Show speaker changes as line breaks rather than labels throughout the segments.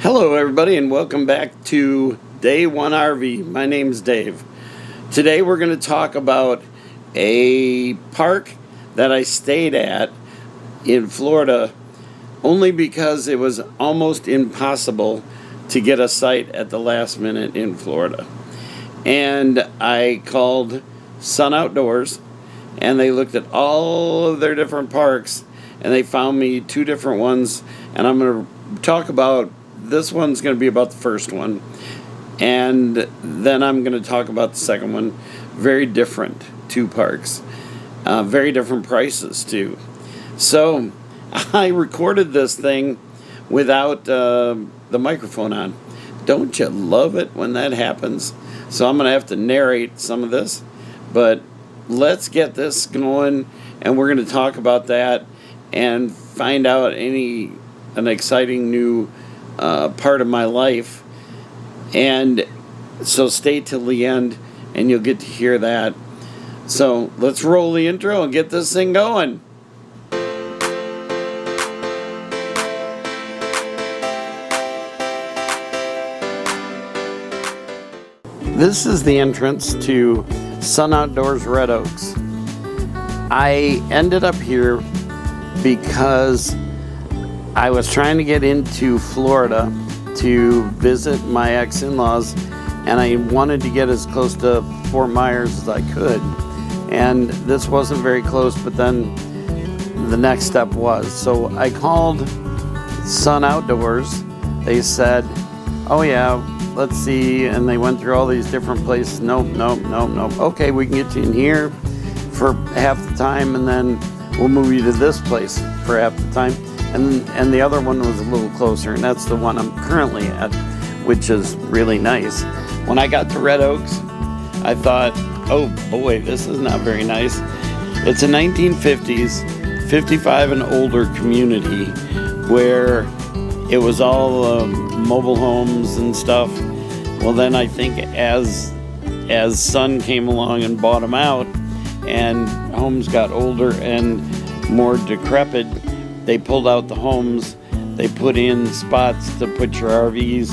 Hello, everybody, and welcome back to Day One RV. My name's Dave. Today, we're going to talk about a park that I stayed at in Florida only because it was almost impossible to get a site at the last minute in Florida. And I called Sun Outdoors, and they looked at all of their different parks, and they found me two different ones, and I'm going to talk about this one's going to be about the first one, and then I'm going to talk about the second one. Very different two parks, very different prices too. So I recorded this thing without the microphone on. Don't you love it when that happens? So I'm going to have to narrate some of this, but let's get this going, and we're going to talk about that and find out an exciting new part of my life. And so stay till the end and you'll get to hear that. So let's roll the intro and get this thing going. This is the entrance to Sun Outdoors Red Oaks. I ended up here because I was trying to get into Florida to visit my ex-in-laws, and I wanted to get as close to Fort Myers as I could. And this wasn't very close, but then the next step was. So I called Sun Outdoors. They said, oh yeah, let's see. And they went through all these different places. Nope. Okay, we can get you in here for half the time, and then we'll move you to this place for half the time. And the other one was a little closer, and that's the one I'm currently at, which is really nice. When I got to Red Oaks, I thought, oh boy, this is not very nice. It's a 1950s, 55 and older community where it was all mobile homes and stuff. Well, then I think as Sun came along and bought them out, and homes got older and more decrepit, they pulled out the homes. They put in spots to put your RVs.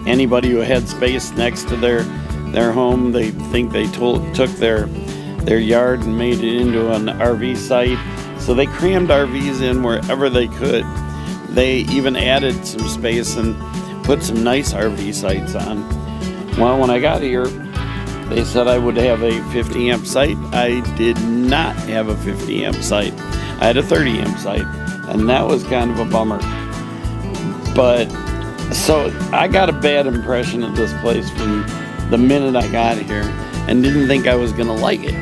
Anybody who had space next to their home, they think they took their yard and made it into an RV site. So they crammed RVs in wherever they could. They even added some space and put some nice RV sites on. Well, when I got here, they said I would have a 50 amp site. I did not have a 50 amp site. I had a 30 amp site. And that was kind of a bummer. But, so I got a bad impression of this place from the minute I got here and didn't think I was going to like it.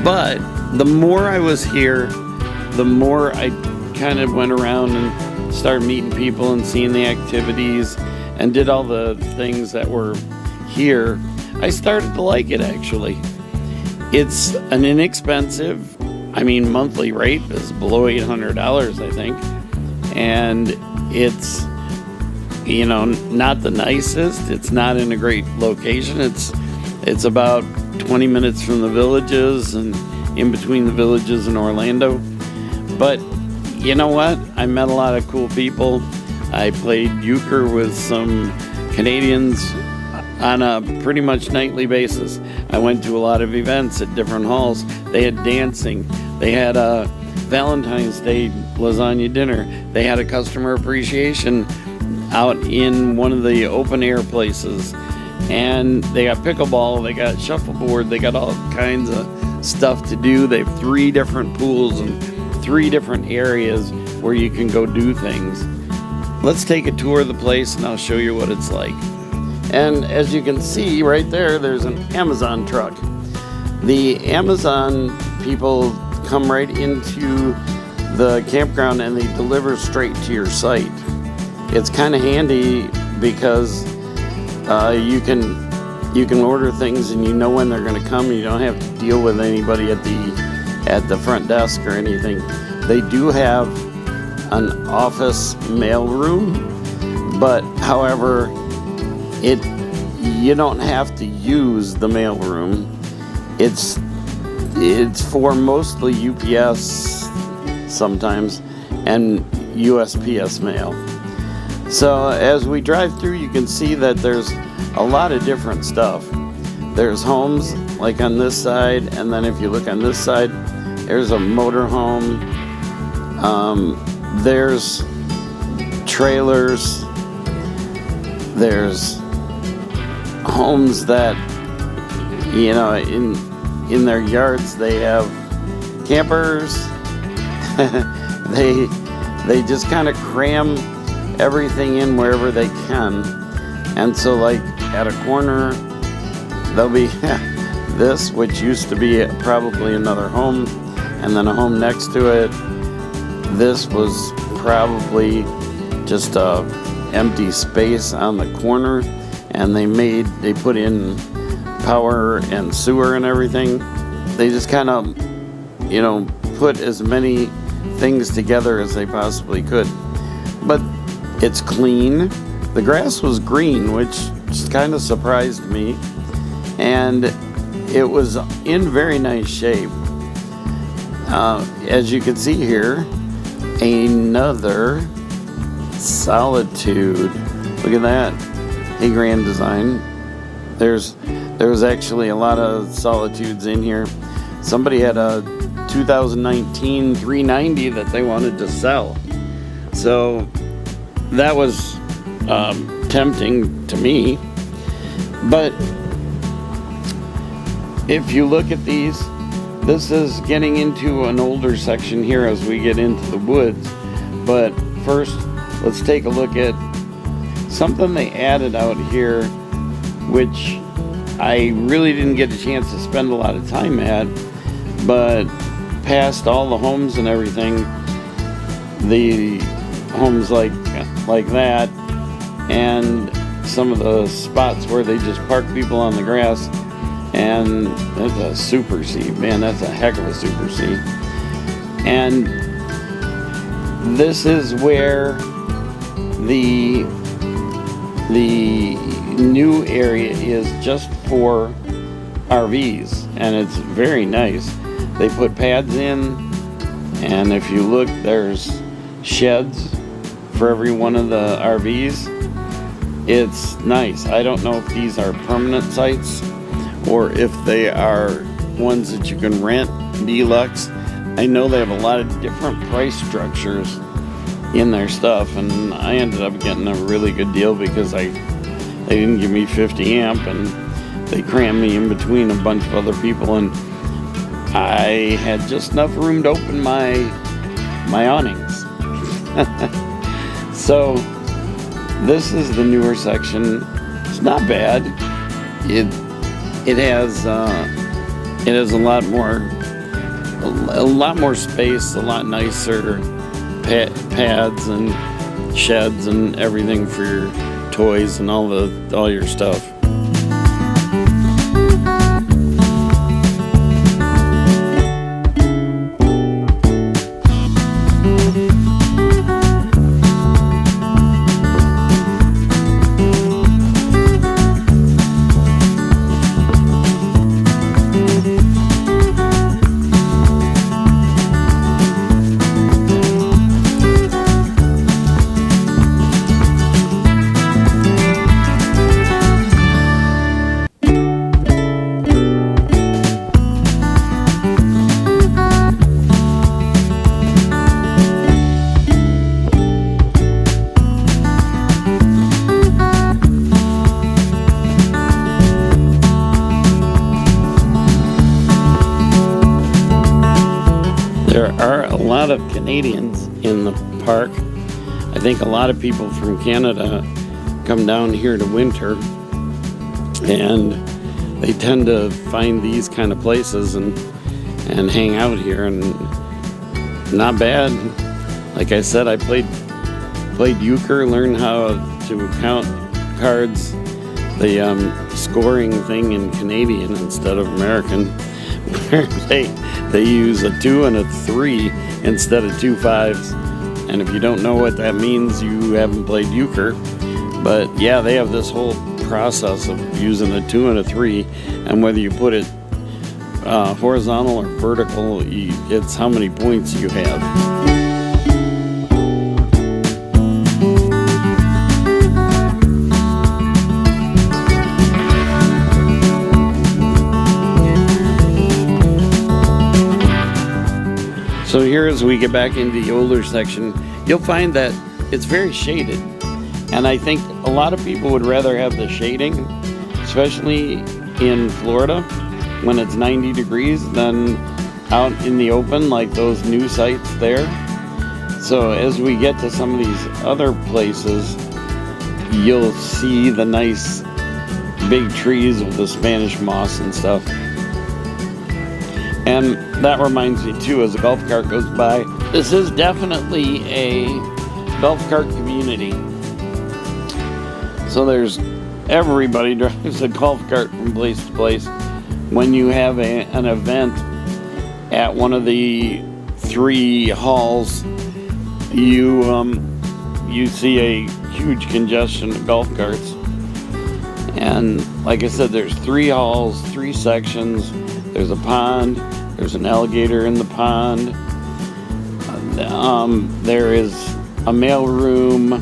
But the more I was here, the more I kind of went around and started meeting people and seeing the activities and did all the things that were here. I started to like it, actually. It's an inexpensive, monthly rate is below $800, I think. And it's, not the nicest. It's not in a great location. It's about 20 minutes from the villages and in between the villages in Orlando. But you know what? I met a lot of cool people. I played euchre with some Canadians on a pretty much nightly basis. I went to a lot of events at different halls. They had dancing. They had a Valentine's Day lasagna dinner. They had a customer appreciation out in one of the open air places. And they got pickleball, they got shuffleboard, they got all kinds of stuff to do. They have 3 different pools and 3 different areas where you can go do things. Let's take a tour of the place and I'll show you what it's like. And as you can see right there, there's an Amazon truck. The Amazon people come right into the campground and they deliver straight to your site. It's kind of handy because you can order things and you know when they're going to come. You don't have to deal with anybody at the front desk or anything. They do have an office mail room, but however, you don't have to use the mail room. It's for mostly UPS sometimes and USPS mail. So as we drive through, you can see that there's a lot of different stuff. There's homes like on this side, and then if you look on this side, there's a motor home. There's trailers. There's homes that, you know, in their yards they have campers. they just kind of cram everything in wherever they can. And so like at a corner there'll be this, which used to be probably another home, and then a home next to it. This was probably just a empty space on the corner, and they put in power and sewer and everything. They just kind of, you know, put as many things together as they possibly could. But it's clean. The grass was green, which kind of surprised me, and it was in very nice shape. As you can see here, another Solitude. Look at that. A Grand Design. There was actually a lot of Solitudes in here. Somebody had a 2019 390 that they wanted to sell. So that was tempting to me. But if you look at these, this is getting into an older section here as we get into the woods. But first, let's take a look at something they added out here, which I really didn't get a chance to spend a lot of time at, but past all the homes and everything, the homes like that, and some of the spots where they just park people on the grass, and that's a Super C. Man, that's a heck of a Super C. And this is where the new area is just for RVs, and it's very nice. They put pads in, and if you look, there's sheds for every one of the RVs. It's nice. I don't know if these are permanent sites or if they are ones that you can rent deluxe. I know they have a lot of different price structures in their stuff, and I ended up getting a really good deal because they didn't give me 50 amp, and they crammed me in between a bunch of other people, and I had just enough room to open my awnings. So this is the newer section. It's not bad. It has a lot more space, a lot nicer pads and sheds and everything for your toys and all your stuff. There are a lot of Canadians in the park. I think a lot of people from Canada come down here to winter, and they tend to find these kind of places and hang out here, and not bad. Like I said, I played euchre, learned how to count cards, the scoring thing in Canadian instead of American, where they use a 2 and a 3 instead of 2 5s. And if you don't know what that means, you haven't played euchre. But yeah, they have this whole process of using a 2 and a 3, and whether you put it horizontal or vertical, it's how many points you have. So here, as we get back into the older section, you'll find that it's very shaded. And I think a lot of people would rather have the shading, especially in Florida when it's 90 degrees, than out in the open like those new sites there. So as we get to some of these other places, you'll see the nice big trees with the Spanish moss and stuff. And that reminds me too, as a golf cart goes by, this is definitely a golf cart community. So there's everybody drives a golf cart from place to place. When you have an event at one of the 3 halls, you see a huge congestion of golf carts. And like I said, there's 3 halls, 3 sections. There's a pond. There's an alligator in the pond. There is a mail room,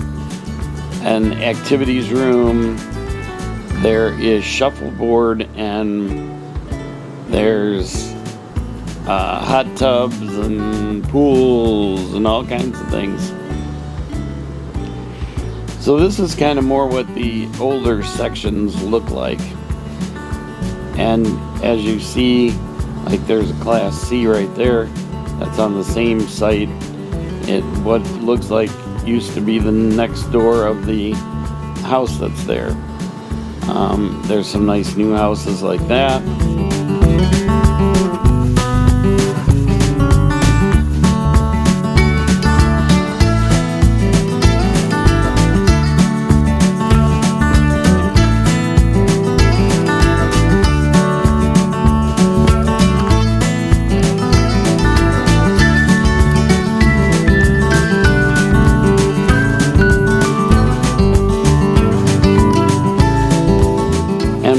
an activities room. There is shuffleboard, and there's hot tubs and pools and all kinds of things. So this is kind of more what the older sections look like. And as you see, like there's a Class C right there that's on the same site. What looks like used to be the next door of the house that's there. There's some nice new houses like that.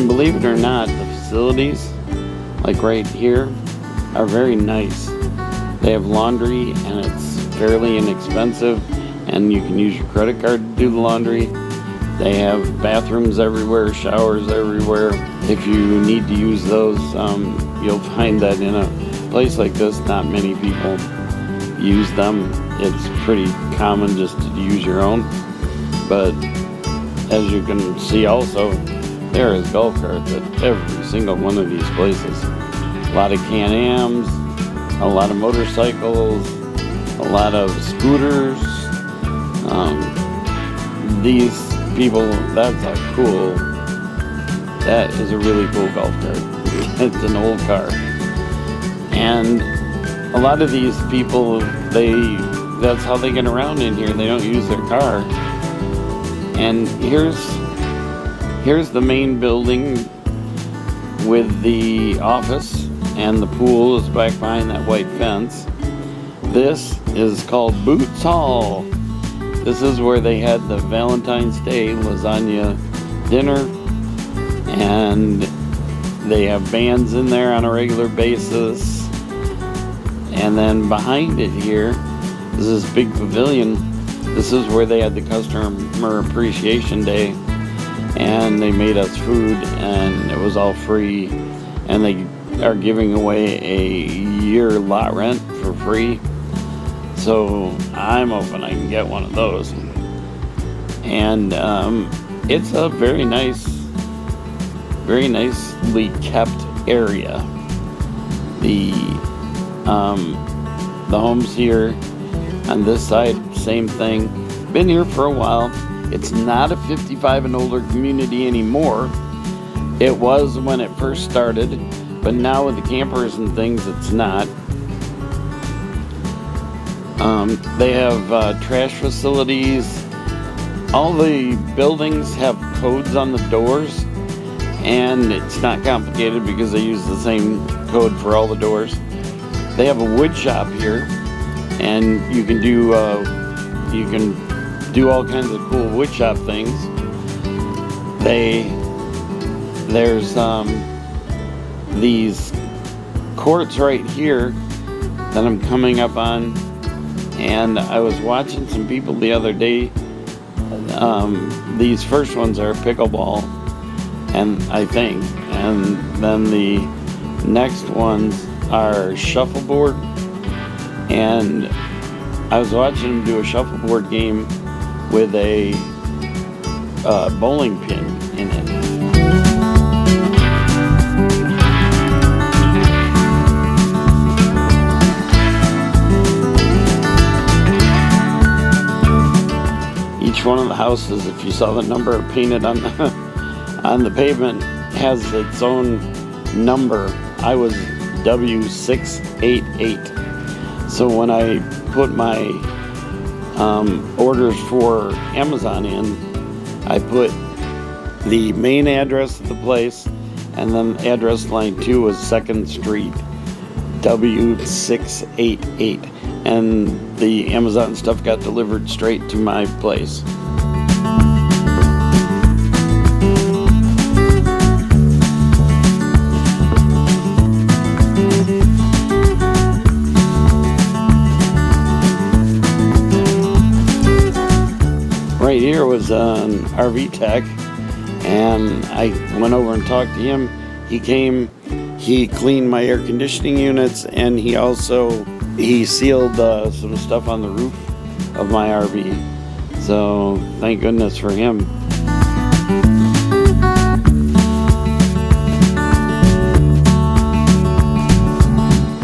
Believe it or not, the facilities, like right here, are very nice. They have laundry, and it's fairly inexpensive, and you can use your credit card to do the laundry. They have bathrooms everywhere, showers everywhere. If you need to use those, you'll find that in a place like this, not many people use them. It's pretty common just to use your own. But as you can see also, there is golf carts at every single one of these places. A lot of Can-Ams, a lot of motorcycles, a lot of scooters. These people, that is a really cool golf cart. It's an old car. And a lot of these people, that's how they get around in here. They don't use their car. And here's the main building with the office, and the pool is back behind that white fence. This is called Boots Hall. This is where they had the Valentine's Day lasagna dinner, and they have bands in there on a regular basis. And then behind it here is this big pavilion. This is where they had the Customer Appreciation Day, and they made us food, and it was all free. And they are giving away a year lot rent for free. So I'm hoping I can get one of those. And it's a very nicely kept area. The homes here on this side, same thing. Been here for a while. It's not a 55 and older community anymore. It was when it first started, but now with the campers and things, it's not. They have trash facilities. All the buildings have codes on the doors, and it's not complicated because they use the same code for all the doors. They have a wood shop here, and you can do all kinds of cool wood shop things. There's these courts right here that I'm coming up on, and I was watching some people the other day. These first ones are pickleball, and then the next ones are shuffleboard and I was watching him do a shuffleboard game with a bowling pin in it. Each one of the houses, if you saw the number painted on the pavement, has its own number. I was W688. So when I put my orders for Amazon in, I put the main address of the place, and then address line 2 was 2nd Street, W688. And the Amazon stuff got delivered straight to my place. Right here was an RV tech, and I went over and talked to him. He came, he cleaned my air conditioning units, and he sealed some stuff on the roof of my RV. So thank goodness for him.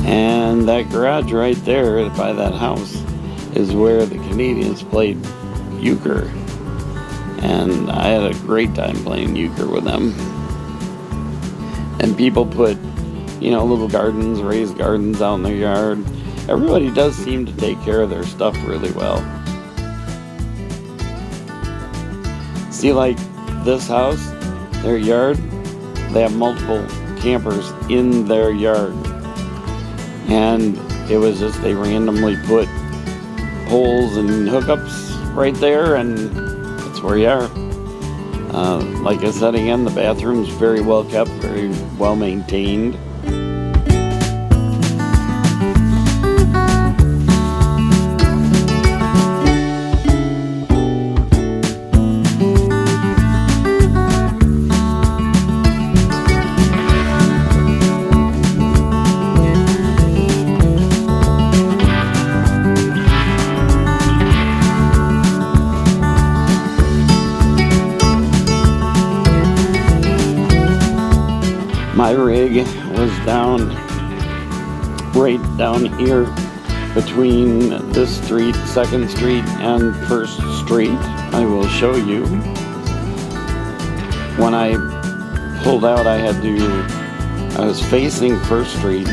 And that garage right there by that house is where the Canadians played euchre. And I had a great time playing euchre with them. And people put, little gardens, raised gardens out in their yard. Everybody does seem to take care of their stuff really well. See, like this house, their yard, they have multiple campers in their yard. And it was just, they randomly put poles and hookups right there, and that's where you are. Like I said again, the bathroom's very well kept, very well maintained. My rig was right down here between this street, 2nd Street, and 1st Street. I will show you. When I pulled out, I was facing 1st Street,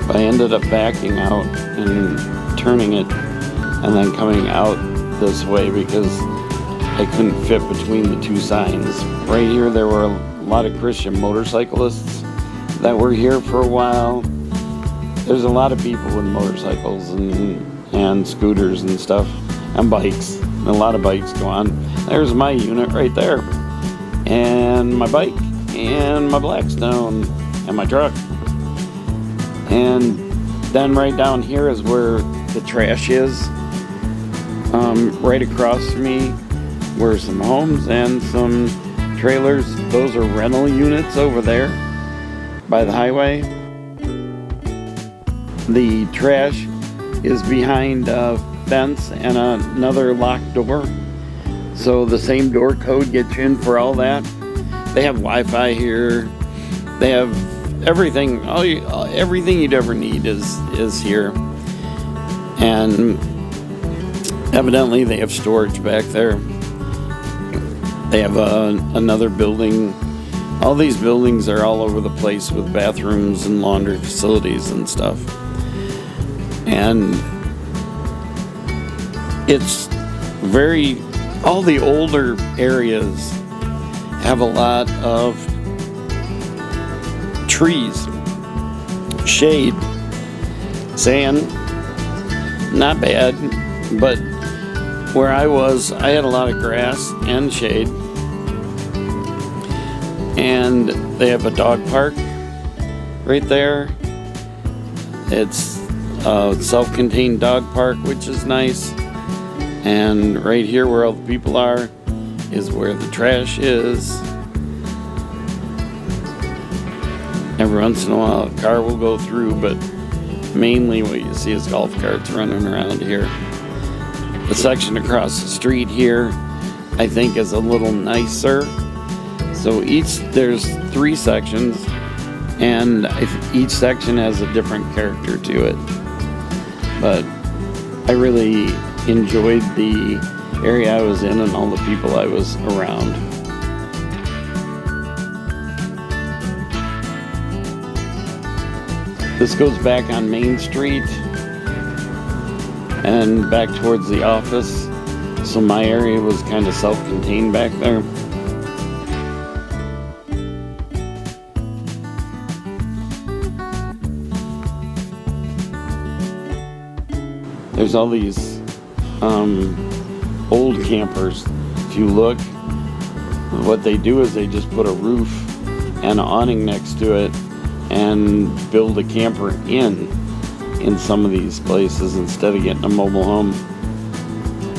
but I ended up backing out and turning it and then coming out this way because I couldn't fit between the two signs. Right here, there were a lot of Christian motorcyclists that were here for a while. There's a lot of people with motorcycles and scooters and stuff, and bikes. And a lot of bikes go on. There's my unit right there, and my bike, and my Blackstone, and my truck. And then right down here is where the trash is. Right across from me were some homes and some trailers. Those are rental units over there by the highway. The trash is behind a fence and another locked door. So the same door code gets you in for all that. They have Wi-Fi here. They have everything. Everything you'd ever need is here. And evidently they have storage back there. They have another building. All these buildings are all over the place with bathrooms and laundry facilities and stuff. And it's all the older areas have a lot of trees, shade, sand, not bad, but where I was, I had a lot of grass and shade. And they have a dog park right there. It's a self-contained dog park, which is nice. And right here where all the people are is where the trash is. Every once in a while a car will go through, but Mainly what you see is golf carts running around here. The section across the street here, I think, is a little nicer. So there's 3 sections, and each section has a different character to it. But I really enjoyed the area I was in and all the people I was around. This goes back on Main Street and back towards the office. So my area was kind of self-contained back there. There's all these old campers. If you look, what they do is they just put a roof and an awning next to it and build a camper in some of these places instead of getting a mobile home.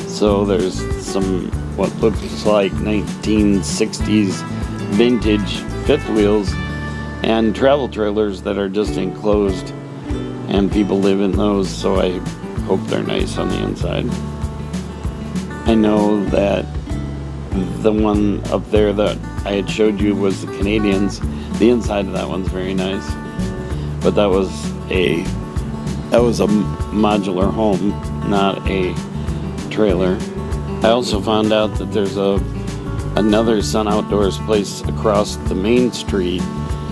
So there's some what looks like 1960s vintage fifth wheels and travel trailers that are just enclosed, and people live in those, so I hope they're nice on the inside. I know that the one up there that I had showed you was the Canadians. The inside of that one's very nice, but that was a modular home, not a trailer. I also found out that there's another Sun Outdoors place across the main street.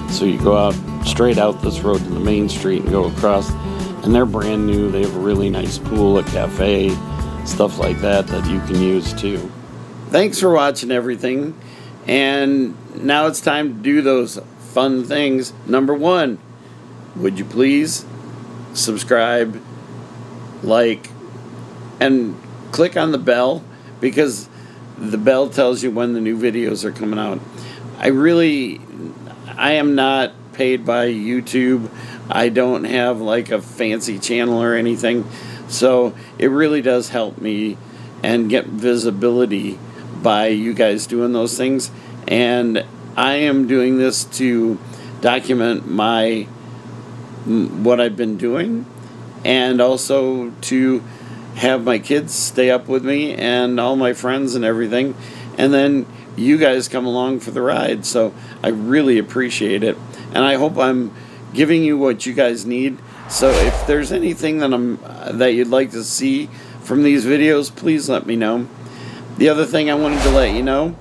So you go out straight out this road to the main street and go across, and they're brand new. They have a really nice pool, a cafe, stuff like that you can use too. Thanks for watching everything, and now it's time to do those fun things. Number 1, would you please subscribe, like, and click on the bell, because the bell tells you when the new videos are coming out. I am not paid by YouTube. I don't have like a fancy channel or anything, so it really does help me and get visibility by you guys doing those things. And I am doing this to document what I've been doing, and also to have my kids stay up with me and all my friends and everything, and then you guys come along for the ride. So I really appreciate it, and I hope I'm giving you what you guys need. So if there's anything that you'd like to see from these videos, please let me know. The other thing I wanted to let you know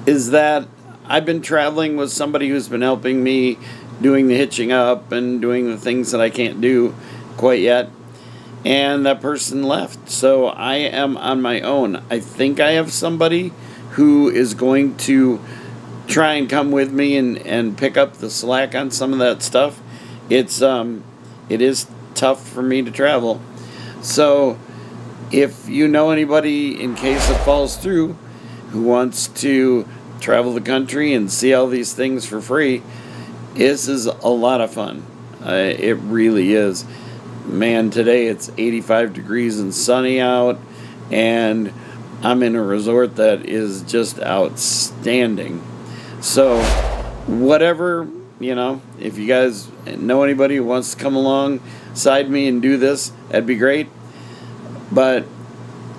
is that I've been traveling with somebody who's been helping me doing the hitching up and doing the things that I can't do quite yet, and that person left, so I am on my own. I think I have somebody who is going to try and come with me and pick up the slack on some of that stuff. It is tough for me to travel, so if you know anybody, in case it falls through, who wants to travel the country and see all these things for free, this is a lot of fun. It really is. Man, today it's 85 degrees and sunny out, and I'm in a resort that is just outstanding. So whatever, if you guys know anybody who wants to come alongside me and do this, that'd be great. But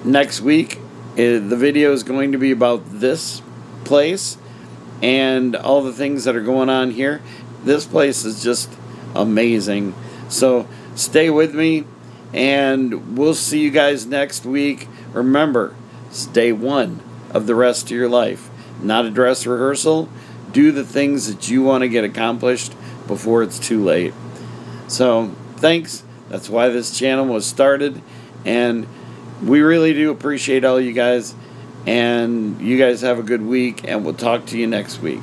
next week, the video is going to be about this place and all the things that are going on here. This place is just amazing. So stay with me, and we'll see you guys next week. Remember, it's day 1 of the rest of your life, not a dress rehearsal. Do the things that you want to get accomplished before it's too late. So thanks. That's why this channel was started, and we really do appreciate all you guys. And you guys have a good week, and we'll talk to you next week.